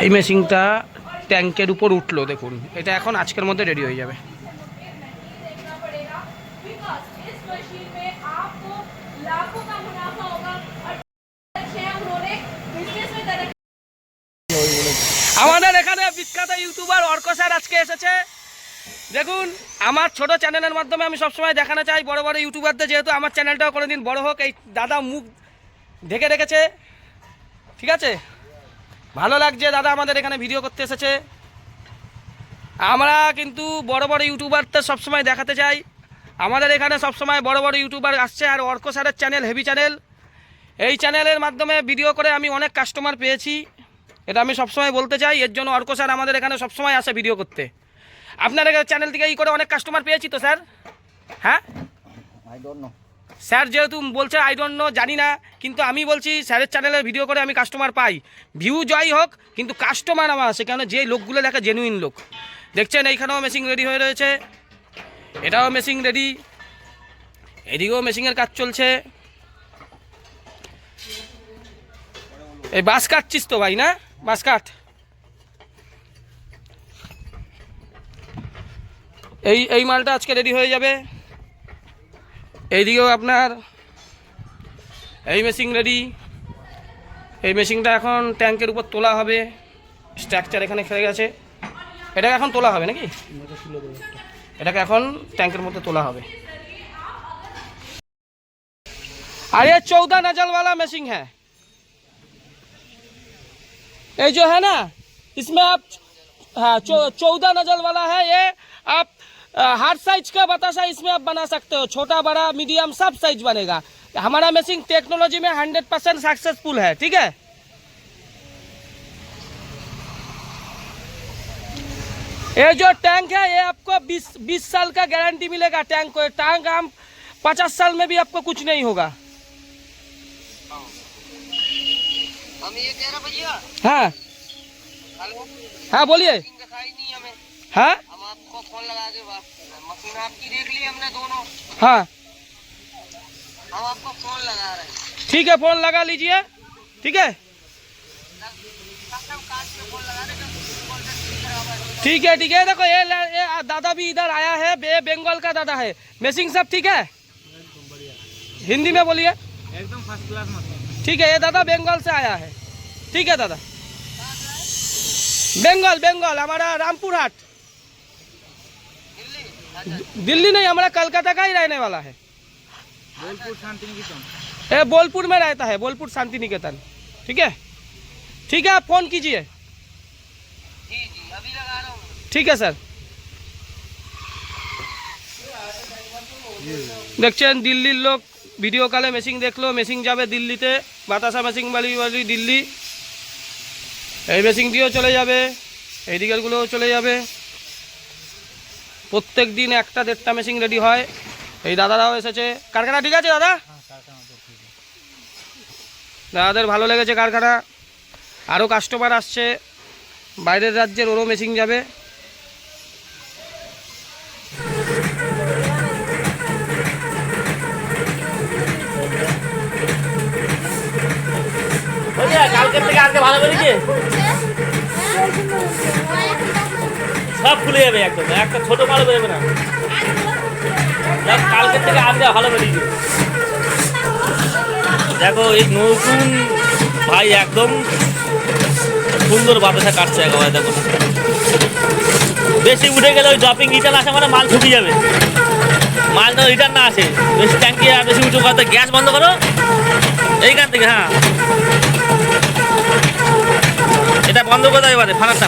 এই মেশিনটা ট্যাঙ্কের উপর উঠলো, দেখুন এটা এখন আজকের মধ্যে রেডি হয়ে যাবে। আমাদের এখানে বিখ্যাত ইউটিউবার অর্ক স্যার আজকে এসেছে। দেখুন আমার ছোট চ্যানেলের মাধ্যমে আমি সবসময় দেখানো চাই বড় বড় ইউটিউবারদের, যেহেতু আমার চ্যানেলটাও কোনোদিন বড় হোক। এই দাদা মুখ ঢেকে রেখেছে, ঠিক আছে, ভালো লাগছে দাদা আমাদের এখানে ভিডিও করতে এসেছে। আমরা কিন্তু বড় বড় ইউটিউবারদের সবসময় দেখাতে চাই। আমাদের এখানে সবসময় বড় বড় ইউটিউবার আসছে, আর অর্ক স্যারের চ্যানেল হেভি চ্যানেল। এই চ্যানেলের মাধ্যমে ভিডিও করে আমি অনেক কাস্টমার পেয়েছি, এটা আমি সবসময় বলতে চাই। এর জন্য অর্ক স্যার আমাদের এখানে সবসময় আসে ভিডিও করতে। আপনার চ্যানেল থেকে এই করে অনেক কাস্টমার পেয়েছি তো স্যার। হ্যাঁ আই ডোন্ট নো স্যার, যেহেতু বলছে আই ডোন্ট নো, জানি না, কিন্তু আমি বলছি স্যারের চ্যানেলে ভিডিও করে আমি কাস্টমার পাই। ভিউ যাই হোক কিন্তু কাস্টমার আমার আসে, কেন যে লোকগুলো দেখে জেনুইন লোক। দেখছেন এইখানেও মেশিন রেডি হয়ে রয়েছে, এটাও মেশিন রেডি, এদিকেও মেশিনের কাজ চলছে। এই বাঁশ কাটছিস তো ভাই, না বাঁশ কাট। এই মালটা আজকে রেডি হয়ে যাবে। এইদিকেও আপনার এই মেশিন রেডি। এই মেশিনটা এখন ট্যাঙ্কের উপর তোলা হবে। স্ট্রাকচার এখানে খেলে গেছে, এটাকে এখন তোলা হবে নাকি, এটাকে এখন ট্যাঙ্কের মধ্যে তোলা হবে। আর ये 14 नजल वाला मशीन है, ये जो है ना इसमें आप, हाँ 14 नजल वाला है ये। आप हर साइज का बताशा इसमें आप बना सकते हो, छोटा बड़ा मीडियम सब साइज बनेगा। हमारा मशीन टेक्नोलॉजी में 100% सक्सेसफुल है, ठीक है। ये जो टैंक है ये आपको 20 साल का गारंटी मिलेगा। टैंक को टैंक हम 50 साल में भी आपको कुछ नहीं होगा। हम ये कह रहे भैया। हाँ हेलो, हाँ बोलिए। दिखाई नहीं हमें। हाँ हम आपको फोन लगा के बात कर रहे हैं, मशीन आपकी देख ली हमने दोनों। हाँ हम आपको फोन लगा रहे हैं। ठीक है, फोन लगा लीजिए, ठीक है। काट के फोन लगा रहे हैं, कॉल का खराब है। ठीक है ठीक है, देखो ये दादा भी इधर आया है, बंगाल का दादा है। मशीन सब ठीक है, हिंदी में बोलिए। एकदम फर्स्ट क्लास मशीन। ठीक है, ये दादा बंगाल से आया है, ठीक है दादा। बंगाल बंगाल हमारा रामपुर हाट, दिल्ली नहीं, हमारा कलकत्ता का ही रहने वाला है। बोलपुर शांति निकेतन। ये बोलपुर में रहता है, बोलपुर शांति निकेतन, ठीक है। ठीक है, आप फोन कीजिए। जी जी अभी लगा रहा हूँ। ठीक है सर। দেখছেন দিল্লির লোক ভিডিও কলে মেশিন দেখলো, মেশিন যাবে দিল্লিতে, বাতাসা মেশিন বালি দিল্লি। এই মেশিন দিয়েও চলে যাবে, এই দিকেরগুলোও চলে যাবে। প্রত্যেক দিন 1টা-1.5টা মেশিন রেডি হয়। এই দাদারাও এসেছে। কারখানা ঠিক আছে দাদা? দাদাদের ভালো লেগেছে কারখানা, আরও কাস্টমার আসছে বাইরের রাজ্যের, ওরও মেশিন যাবে। কালকের থেকে আজকে ভালো করেছে, সব খুলে যাবে একদম, একটা ছোট মাল বেরোবে না। কালকের থেকে আজকে ভালো বেরিয়েছে। দেখো এই নতুন ভাই একদম সুন্দর বাতাসা কাটছে একেবারে। দেখো বেশি উঠে গেলে ওই ড্রপিং রিটার্ন আসে, মানে মাল ঢুকে যাবে, মালটা রিটার্ন না আসে। বেশি ট্যাঙ্কি আর বেশি উঁচু করতে গ্যাস বন্ধ করো এইখান থেকে। হ্যাঁ এটা বন্ধ করে দেয়, এবারে ফানারটা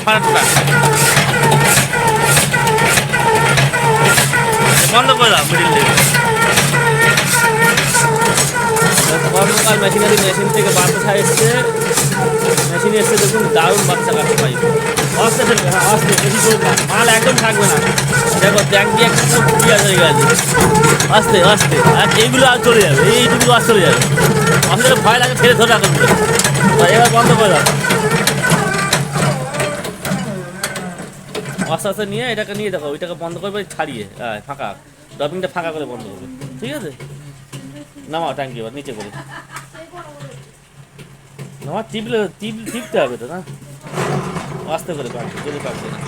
বন্ধ করে দাও মিডিল থেকে। গতকাল মেশিন থেকে বাতাসা এসছে, মেশিন এসছে, দেখুন দারুণ বাতাসা কাটতে পাই। অস্তে ফেলবে, হ্যাঁ অস্তে, বেশি করে না, মাল একদম থাকবে না। দেখো ট্যাঙ্কি একদম ক্লিয়ার হয়ে গেছে, আস্তে আস্তে। আর এইগুলো আজ চলে যাবে, এইটুকু আজ চলে যাবে। আমাদের ভয় লাগে, ফেলে ধরে রাখুন, এবার বন্ধ করে দাও। আস্তে আস্তে নিয়ে এটাকে নিয়ে দেখো, ওইটাকে বন্ধ করবে ছাড়িয়ে, হ্যাঁ ফাঁকা, ড্রপিংটা ফাঁকা করে বন্ধ করবে, ঠিক আছে। নামাও ট্যাঙ্কি এবার নিচে করে নামা, টিপতে হবে তো না। আস্তে করে পাকবে, জোরে পাকবে না।